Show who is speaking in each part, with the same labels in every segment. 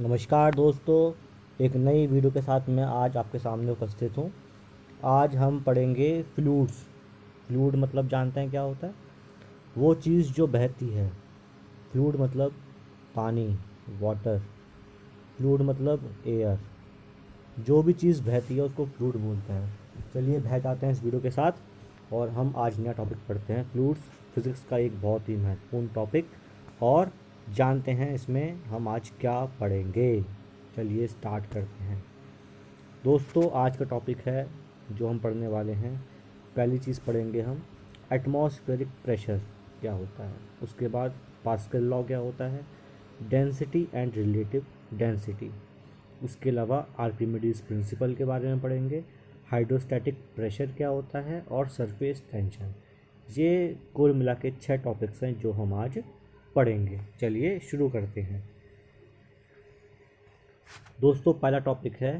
Speaker 1: नमस्कार दोस्तों, एक नई वीडियो के साथ मैं आज आपके सामने उपस्थित हूँ। आज हम पढ़ेंगे फ्लूइड्स। फ्लूइड मतलब जानते हैं क्या होता है? वो चीज़ जो बहती है। फ्लूइड मतलब पानी, वाटर। फ्लूइड मतलब एयर। जो भी चीज़ बहती है उसको फ्लूइड बोलते हैं। चलिए बह जाते हैं इस वीडियो के साथ और हम आज नया टॉपिक पढ़ते हैं, फ्लूइड्स। फिज़िक्स का एक बहुत ही महत्वपूर्ण टॉपिक, और जानते हैं इसमें हम आज क्या पढ़ेंगे। चलिए स्टार्ट करते हैं। दोस्तों, आज का टॉपिक है जो हम पढ़ने वाले हैं। पहली चीज़ पढ़ेंगे हम एटमॉस्फेरिक प्रेशर क्या होता है। उसके बाद पास्कल लॉ क्या होता है, डेंसिटी एंड रिलेटिव डेंसिटी। उसके अलावा आर्किमिडीज प्रिंसिपल के बारे में पढ़ेंगे। हाइड्रोस्टैटिक प्रेशर क्या होता है और सरफेस टेंशन। ये कुल मिला के 6 टॉपिक्स हैं जो हम आज पढ़ेंगे। चलिए शुरू करते हैं। दोस्तों, पहला टॉपिक है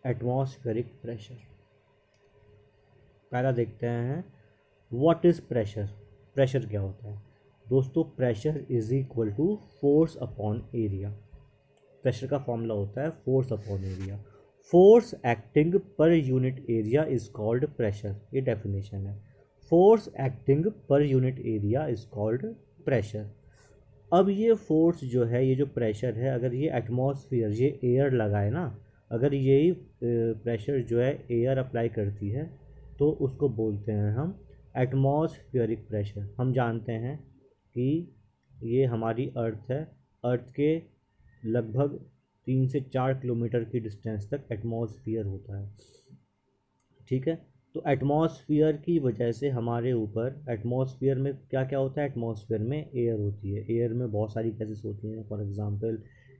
Speaker 1: एटमॉस्फेरिक प्रेशर। पहला देखते हैं व्हाट इज़ प्रेशर। प्रेशर क्या होता है? दोस्तों, pressure is equal to force upon area. Pressure का फॉर्मूला होता है force upon area. Force acting per unit area is called pressure. ये डेफिनेशन है। Force acting per unit area is called pressure. अब ये फोर्स जो है, ये जो प्रेशर है, अगर ये एटमॉस्फेयर, ये एयर लगाए ना, अगर यही प्रेशर जो है एयर अप्लाई करती है तो उसको बोलते हैं हम एटमॉस्फेरिक प्रेशर। हम जानते हैं कि ये हमारी अर्थ है। अर्थ के लगभग 3 से 4 किलोमीटर की डिस्टेंस तक एटमॉस्फेयर होता है। ठीक है। तो एटमॉस्फेयर की वजह से हमारे ऊपर, एटमॉस्फेयर में क्या क्या होता है? एटमॉस्फेयर में एयर होती है। एयर में बहुत सारी गैसेस होती हैं। फॉर एग्जांपल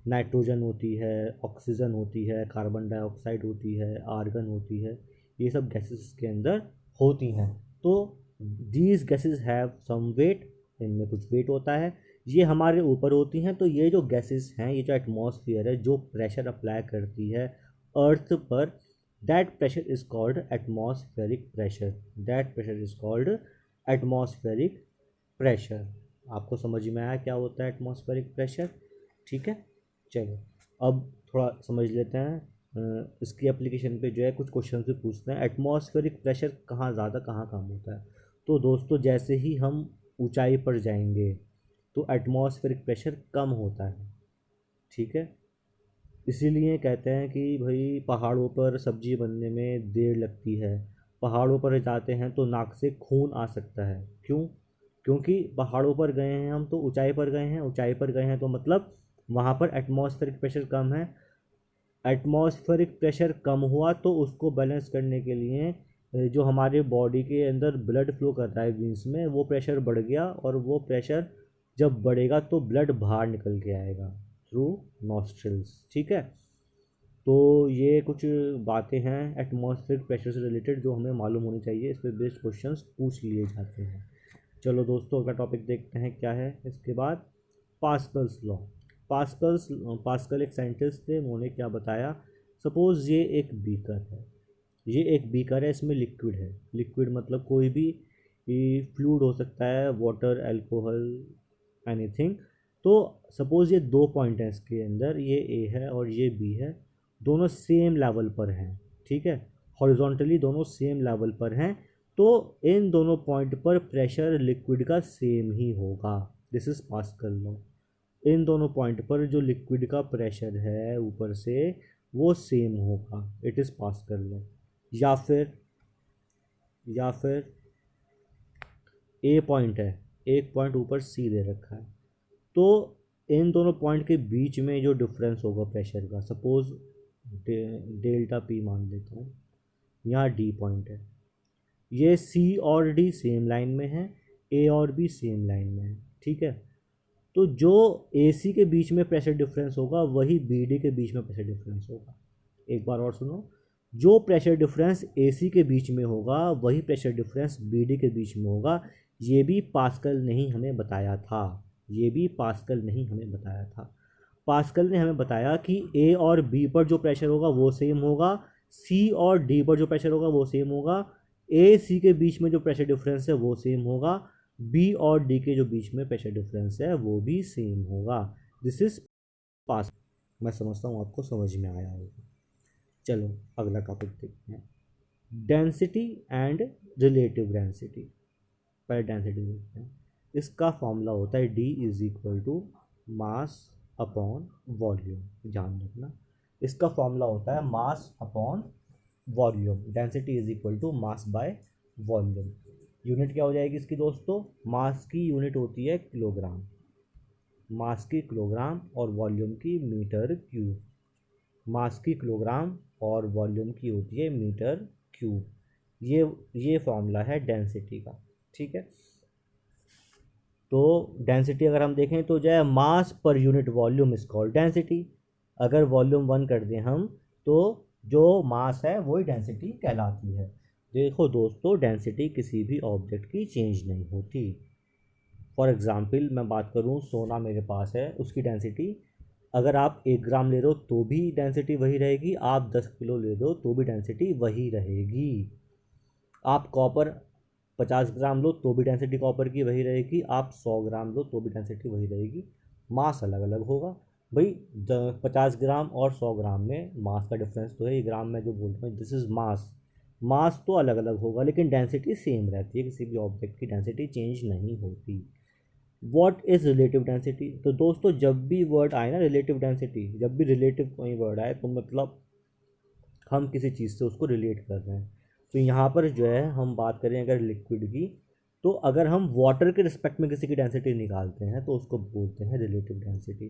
Speaker 1: नाइट्रोजन होती है, ऑक्सीजन होती है, कार्बन डाइऑक्साइड होती है, आर्गन होती है। ये सब गैसेस के अंदर होती हैं। तो these gases have some weight. इनमें कुछ वेट होता है। ये हमारे ऊपर होती हैं। तो ये जो गैसेस हैं, ये जो एटमॉस्फेयर है, जो प्रेशर अप्लाई करती है अर्थ पर, that pressure is called atmospheric pressure. That pressure is called atmospheric pressure. आपको समझ में आया क्या होता है एटमॉस्फेरिक प्रेशर? ठीक है। चलो अब थोड़ा समझ लेते हैं। इसकी एप्लीकेशन पे जो है कुछ क्वेश्चन भी पूछते हैं। एटमॉस्फेरिक प्रेशर कहाँ ज़्यादा कहाँ कम होता है? तो दोस्तों, जैसे ही हम ऊंचाई पर जाएंगे तो एटमॉस्फेरिक प्रेशर कम होता है। ठीक है। इसीलिए कहते हैं कि भाई पहाड़ों पर सब्जी बनने में देर लगती है। पहाड़ों पर जाते हैं तो नाक से खून आ सकता है। क्यों? क्योंकि पहाड़ों पर गए हैं हम, तो ऊंचाई पर गए हैं। ऊंचाई पर गए हैं तो मतलब वहाँ पर एटमॉस्फेरिक प्रेशर कम है। एटमॉस्फेरिक प्रेशर कम हुआ तो उसको बैलेंस करने के लिए जो हमारे बॉडी के अंदर ब्लड फ्लो कर रहा है वेंस में, वो प्रेशर बढ़ गया। और वो प्रेशर जब बढ़ेगा तो ब्लड बाहर निकल के आएगा थ्रू नॉस्ट्रल्स। ठीक है। तो ये कुछ बातें हैं एटमॉस्फेरिक प्रेशर से रिलेटेड जो हमें मालूम होनी चाहिए। इस पर बेस्ड क्वेश्चंस पूछ लिए जाते हैं। चलो दोस्तों, अगला टॉपिक देखते हैं क्या है इसके बाद। Pascal's law. पास्कल एक साइंटिस्ट थे। उन्होंने क्या बताया? सपोज़ ये एक बीकर है। ये एक बीकर है, इसमें लिक्विड है। लिक्विड मतलब कोई भी फ्लूइड हो सकता है, वाटर, अल्कोहल, एनीथिंग। तो सपोज़ ये 2 पॉइंट हैं इसके अंदर, ये ए है और ये बी है। दोनों सेम लेवल पर हैं। ठीक है। हॉरिजॉन्टली दोनों सेम लेवल पर हैं। तो इन दोनों पॉइंट पर प्रेशर लिक्विड का सेम ही होगा। This is Pascal law. इन दोनों पॉइंट पर जो लिक्विड का प्रेशर है ऊपर से, वो सेम होगा। It is Pascal law. या फिर या फिर ए पॉइंट है, एक पॉइंट ऊपर सी दे रखा है। तो इन दोनों पॉइंट के बीच में जो डिफरेंस होगा प्रेशर का, सपोज डेल्टा पी मान लेता हूँ। यहाँ डी पॉइंट है। ये सी और डी सेम लाइन में है, ए और बी सेम लाइन में है। ठीक है। तो जो ए सी के बीच में प्रेशर डिफरेंस होगा वही बी डी के बीच में प्रेशर डिफरेंस होगा। एक बार और सुनो। जो प्रेशर डिफरेंस ए सी के बीच में होगा वही प्रेशर डिफरेंस बी डी के बीच में होगा। ये भी पास्कल ने ही हमें बताया था। ये भी पास्कल ने ही हमें बताया था। पास्कल ने हमें बताया कि ए और बी पर जो प्रेशर होगा वो सेम होगा, सी और डी पर जो प्रेशर होगा वो सेम होगा, ए सी के बीच में जो प्रेशर डिफरेंस है वो सेम होगा, बी और डी के जो बीच में प्रेशर डिफरेंस है वो भी सेम होगा। This is pass. मैं समझता हूँ आपको समझ में आया होगा। चलो अगला टॉपिक देखते हैं, डेंसिटी एंड रिलेटिव डेंसिटी। पहले डेंसिटी देखते हैं। इसका फॉर्मूला होता है D is equal to mass upon volume. ध्यान रखना, इसका फॉर्मूला होता है mass upon volume. Density is equal to mass by volume. Unit क्या हो जाएगी इसकी दोस्तों? मास की यूनिट होती है किलोग्राम, मास की किलोग्राम और वॉल्यूम की मीटर क्यूब। मास की किलोग्राम और वॉल्यूम की होती है मीटर क्यूब। ये फॉर्मूला है डेंसिटी का। ठीक है, तो डेंसिटी अगर हम देखें तो जो है mass per unit volume is called density. अगर वॉल्यूम 1 कर दें हम तो जो मास है वही डेंसिटी कहलाती है। देखो दोस्तों, डेंसिटी किसी भी ऑब्जेक्ट की चेंज नहीं होती। फॉर एग्ज़ाम्पल मैं बात करूँ, सोना मेरे पास है, उसकी डेंसिटी अगर आप 1 ग्राम ले रहे हो तो भी डेंसिटी वही रहेगी, आप 10 किलो ले रहे हो तो भी डेंसिटी वही रहेगी। आप कॉपर 50 ग्राम लो तो भी डेंसिटी कॉपर की वही रहेगी, आप 100 ग्राम लो तो भी डेंसिटी वही रहेगी। मास अलग अलग होगा भाई। 50 ग्राम और 100 ग्राम में मास का डिफरेंस तो है, ये ग्राम में जो बोल रहा हूँ दिस इज़ मास। मास तो अलग अलग होगा लेकिन डेंसिटी सेम रहती है, किसी भी ऑब्जेक्ट की डेंसिटी चेंज नहीं होती। What is relative density? तो दोस्तों जब भी वर्ड आए ना रिलेटिव डेंसिटी, जब भी रिलेटिव कोई वर्ड आए तो मतलब हम किसी चीज़ से उसको रिलेट कर रहे हैं। तो यहाँ पर जो है हम बात करें अगर लिक्विड की, तो अगर हम वाटर के रिस्पेक्ट में किसी की डेंसिटी निकालते हैं तो उसको बोलते हैं रिलेटिव डेंसिटी।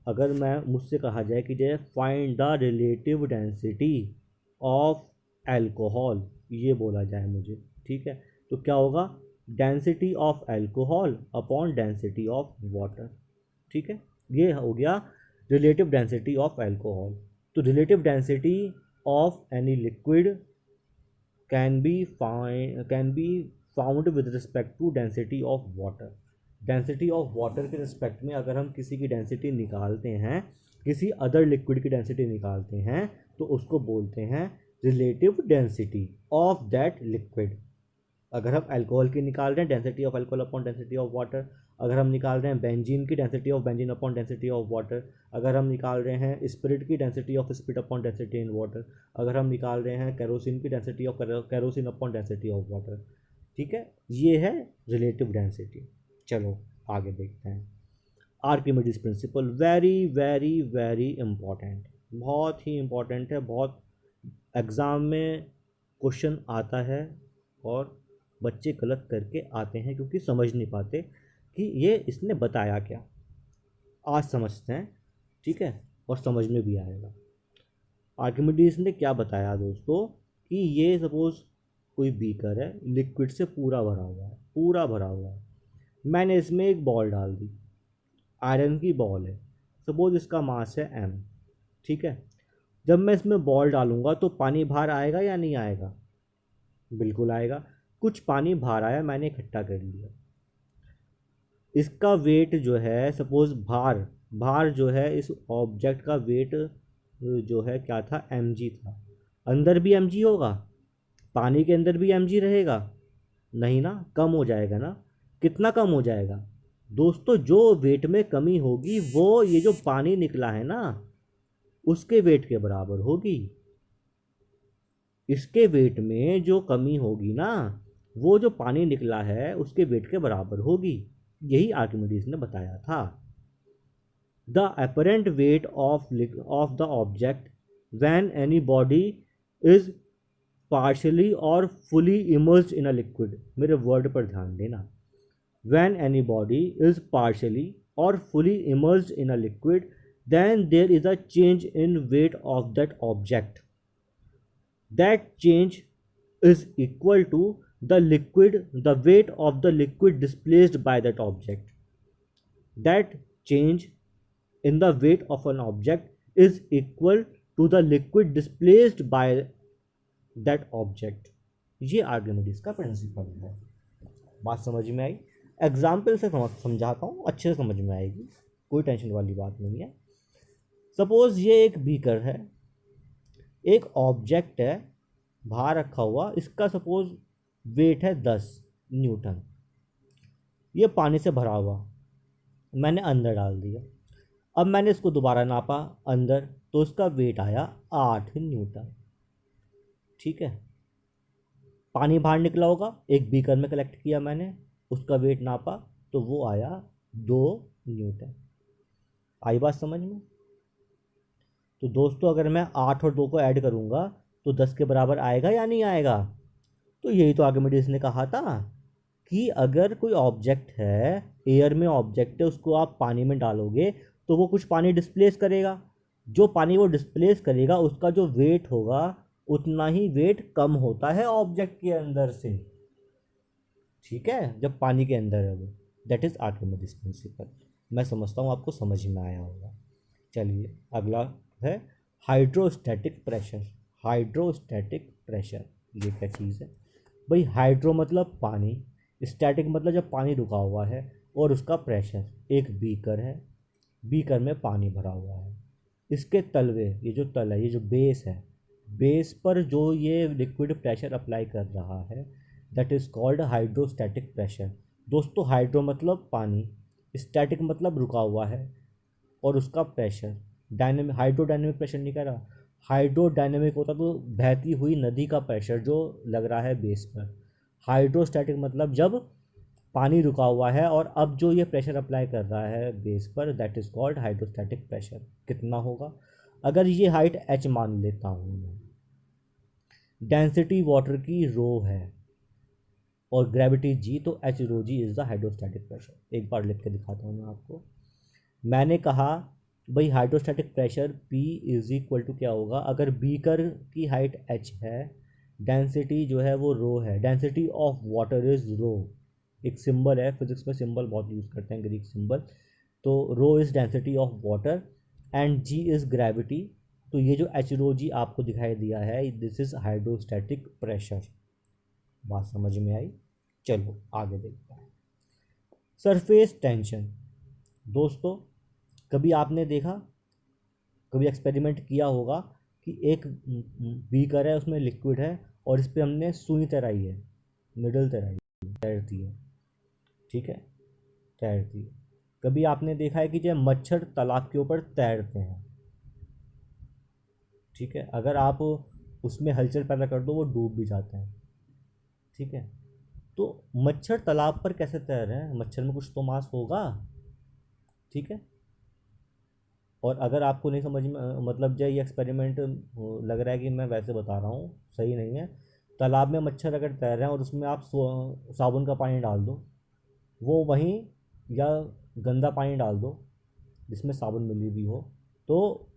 Speaker 1: अगर मैं मुझसे कहा जाए कि जो है find the relative density of alcohol, ये बोला जाए मुझे, ठीक है, तो क्या होगा? Density of alcohol upon density of water. ठीक है, ये हो गया रिलेटिव डेंसिटी ऑफ एल्कोहल। तो relative density of any liquid can be found with respect to density of water. Density of water के रिस्पेक्ट में अगर हम किसी की डेंसिटी निकालते हैं, किसी अदर लिक्विड की डेंसिटी निकालते हैं, तो उसको बोलते हैं relative density of that liquid. अगर हम अल्कोहल की निकाल रहे हैं, density of alcohol upon density of water. अगर हम निकाल रहे हैं बेंजीन की, density of benzene upon density of water. अगर हम निकाल रहे हैं स्पिरिट की, density of spirit upon density in water. अगर हम निकाल रहे हैं कैरोसिन की, density of kerosene upon density of water. ठीक है, ये है रिलेटिव डेंसिटी। चलो आगे देखते हैं। Archimedes principal, very very very important, बहुत ही इंपॉर्टेंट है, बहुत एग्ज़ाम में क्वेश्चन आता है और बच्चे गलत करके आते हैं क्योंकि समझ नहीं पाते कि ये इसने बताया क्या। आज समझते हैं, ठीक है, और समझ में भी आएगा। आर्किमिडीज ने क्या बताया दोस्तों कि ये सपोज़ कोई बीकर है, लिक्विड से पूरा भरा हुआ है, पूरा भरा हुआ है। मैंने इसमें एक बॉल डाल दी, आयरन की बॉल है, सपोज़ इसका मास है m। ठीक है, जब मैं इसमें बॉल डालूंगा तो पानी बाहर आएगा या नहीं आएगा? बिल्कुल आएगा। कुछ पानी बाहर आया, मैंने इकट्ठा कर लिया। इसका वेट जो है सपोज़ भार, भार जो है इस ऑब्जेक्ट का वेट जो है क्या था? mg था। अंदर भी mg होगा, पानी के अंदर भी mg रहेगा? नहीं ना, कम हो जाएगा ना। कितना कम हो जाएगा दोस्तों? जो वेट में कमी होगी वो ये जो पानी निकला है ना उसके वेट के बराबर होगी। इसके वेट में जो कमी होगी ना वो जो पानी निकला है उसके वेट के बराबर होगी। यही आर्किमिडीज ने बताया था। The apparent weight of the object when any body is partially or fully immersed in a liquid. मेरे वर्ड पर ध्यान देना। When any body is partially or fully immersed in a liquid, then there is a change in weight of that object. That change is equal to the weight of the liquid displaced by that object. That change in the weight of an object is equal to the liquid displaced by that object. ये Archimedes का principal है। बात समझ में आई? Example से समझाता हूँ, अच्छे से समझ में आएगी, कोई टेंशन वाली बात नहीं है। सपोज़ ये एक बीकर है, एक ऑब्जेक्ट है बाहर रखा हुआ, इसका सपोज़ वेट है 10 न्यूटन। ये पानी से भरा हुआ, मैंने अंदर डाल दिया। अब मैंने इसको दोबारा नापा अंदर, तो इसका वेट आया 8 न्यूटन। ठीक है, पानी बाहर निकला होगा, एक बीकर में कलेक्ट किया मैंने, उसका वेट नापा तो वो आया 2 न्यूटन। आई बात समझ में? तो दोस्तों अगर मैं 8 और 2 को ऐड करूँगा तो 10 के बराबर आएगा या नहीं आएगा? तो यही तो आर्किमिडीज ने कहा था कि अगर कोई ऑब्जेक्ट है, एयर में ऑब्जेक्ट है, उसको आप पानी में डालोगे तो वो कुछ पानी डिस्प्लेस करेगा। जो पानी वो डिस्प्लेस करेगा उसका जो वेट होगा उतना ही वेट कम होता है ऑब्जेक्ट के अंदर से। ठीक है, जब पानी के अंदर है वो। That is Archimedes principal. मैं समझता हूँ आपको समझ में आया होगा। चलिए अगला है हाइड्रोस्टैटिक प्रेशर। हाइड्रोस्टैटिक प्रेशर ये क्या चीज़ है भाई? हाइड्रो मतलब पानी, स्टैटिक मतलब जब पानी रुका हुआ है, और उसका प्रेशर। एक बीकर है, बीकर में पानी भरा हुआ है, इसके तलवे, ये जो तल है, ये जो बेस है, बेस पर जो ये लिक्विड प्रेशर अप्लाई कर रहा है that is called hydrostatic pressure. दोस्तों हाइड्रो मतलब पानी, स्टैटिक मतलब रुका हुआ है, और उसका प्रेशर। डायनेमिक, हाइड्रोडायनेमिक प्रेशर नहीं कह रहा, हाइड्रोडायनेमिक होता तो बहती हुई नदी का प्रेशर जो लग रहा है बेस पर। हाइड्रोस्टैटिक मतलब जब पानी रुका हुआ है और अब जो ये प्रेशर अप्लाई कर रहा है बेस पर, that is called hydrostatic pressure. कितना होगा? अगर ये हाइट h मान लेता हूँ मैं, डेंसिटी वाटर की रो है और ग्रेविटी g, तो h rho g is the hydrostatic pressure. एक बार लिख के दिखाता हूँ मैं आपको। मैंने कहा भाई hydrostatic pressure P is equal to क्या होगा? अगर बीकर की हाइट h है, डेंसिटी जो है वो रो है, डेंसिटी ऑफ वाटर इज रो। एक सिंबल है, फिजिक्स में सिंबल बहुत यूज़ करते हैं, ग्रीक सिंबल। तो rho is density of water and g is gravity. तो ये जो एच रो जी आपको दिखाई दिया है, दिस इज़ हाइड्रोस्टैटिक प्रेशर। बात समझ में आई? चलो आगे देखते हैं। Surface tension. दोस्तों कभी आपने देखा, कभी एक्सपेरिमेंट किया होगा कि एक बीकर है, उसमें लिक्विड है, और इस पर हमने सुई तैराई है, निडल तैराई, तैरती है। ठीक है, तैरती है। कभी आपने देखा है कि जब मच्छर तालाब के ऊपर तैरते हैं, ठीक है, अगर आप उसमें हलचल पैदा कर दो वो डूब भी जाते हैं। ठीक है, तो मच्छर तालाब पर कैसे तैर रहे हैं? मच्छर में कुछ तो मांस होगा। ठीक है, और अगर आपको नहीं समझ में, मतलब जो ये एक्सपेरिमेंट लग रहा है कि मैं वैसे बता रहा हूँ, सही नहीं है। तालाब में मच्छर अगर तैर रहे हैं और उसमें आप साबुन का पानी डाल दो, वो वहीं, या गंदा पानी डाल दो जिसमें साबुन मिली भी हो, तो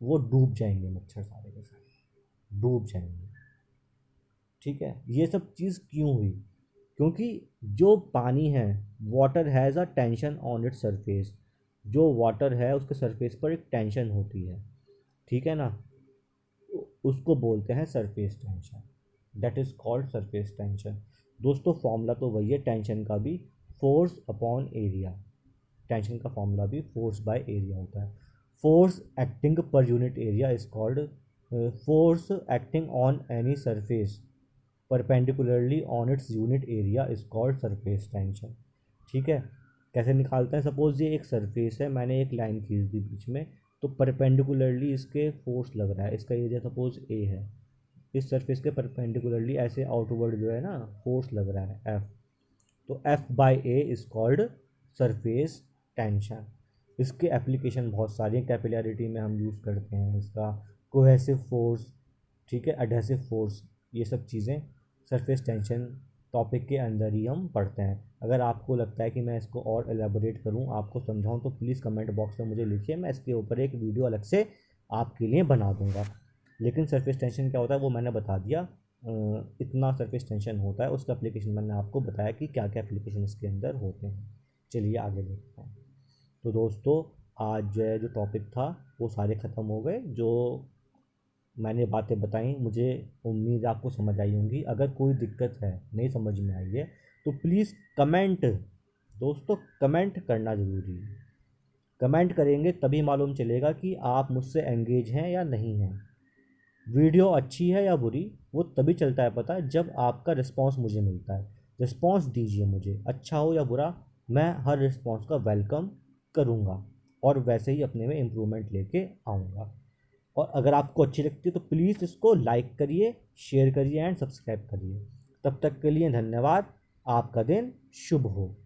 Speaker 1: वो डूब जाएंगे, मच्छर सारे के सारे डूब जाएंगे। ठीक है, ये सब चीज़ क्यों हुई? क्योंकि जो पानी है, water has a tension on its surface. जो वाटर है उसके सरफेस पर एक टेंशन होती है। ठीक है ना, तो उसको बोलते हैं surface tension. That is called surface tension. दोस्तों फॉर्मूला तो वही है टेंशन का भी, फोर्स अपॉन एरिया। टेंशन का फॉर्मूला भी फोर्स बाय एरिया होता है। Force acting per unit area is called, force acting on any surface perpendicularly on its unit area is called surface tension. ठीक है, कैसे निकालते हैं? सपोज ये एक सरफेस है, मैंने एक लाइन खींच दी बीच में, तो परपेंडिकुलरली इसके फोर्स लग रहा है, इसका एरिया सपोज ए है, इस सरफेस के परपेंडिकुलरली ऐसे आउटवर्ड जो है ना फोर्स लग रहा है एफ, तो F by A is called surface tension. इसके एप्लीकेशन बहुत सारी हैं, कैपिलैरिटी में हम यूज़ करते हैं इसका, कोहेसिव फोर्स, ठीक है, एडहेसिव फोर्स, ये सब चीज़ें सरफेस टेंशन टॉपिक के अंदर ही हम पढ़ते हैं। अगर आपको लगता है कि मैं इसको और एलेबोरेट करूं, आपको समझाऊं, तो प्लीज़ कमेंट बॉक्स में मुझे लिखिए, मैं इसके ऊपर एक वीडियो अलग से आपके लिए बना दूंगा। लेकिन सरफेस टेंशन क्या होता है वो मैंने बता दिया, इतना सरफेस टेंशन होता है, उसका एप्लीकेशन मैंने आपको बताया कि क्या क्या एप्लीकेशन इसके अंदर होते हैं। चलिए आगे देखते हैं। तो दोस्तों आज जो टॉपिक था वो सारे ख़त्म हो गए, जो मैंने बातें बताई, मुझे उम्मीद है आपको समझ आई होंगी। अगर कोई दिक्कत है, नहीं समझ में आई है, तो प्लीज़ कमेंट, दोस्तों कमेंट करना ज़रूरी है। कमेंट करेंगे तभी मालूम चलेगा कि आप मुझसे एंगेज हैं या नहीं हैं। वीडियो अच्छी है या बुरी वो तभी चलता है पता जब आपका रिस्पांस मुझे मिलता है। रिस्पांस दीजिए मुझे, अच्छा हो या बुरा, मैं हर रिस्पांस का वेलकम करूँगा। और वैसे ही अपने में इम्प्रूवमेंट लेके आऊँगा। और अगर आपको अच्छी लगती है तो प्लीज़ इसको लाइक करिए, शेयर करिए एंड सब्सक्राइब करिए। तब तक के लिए धन्यवाद। आपका दिन शुभ हो।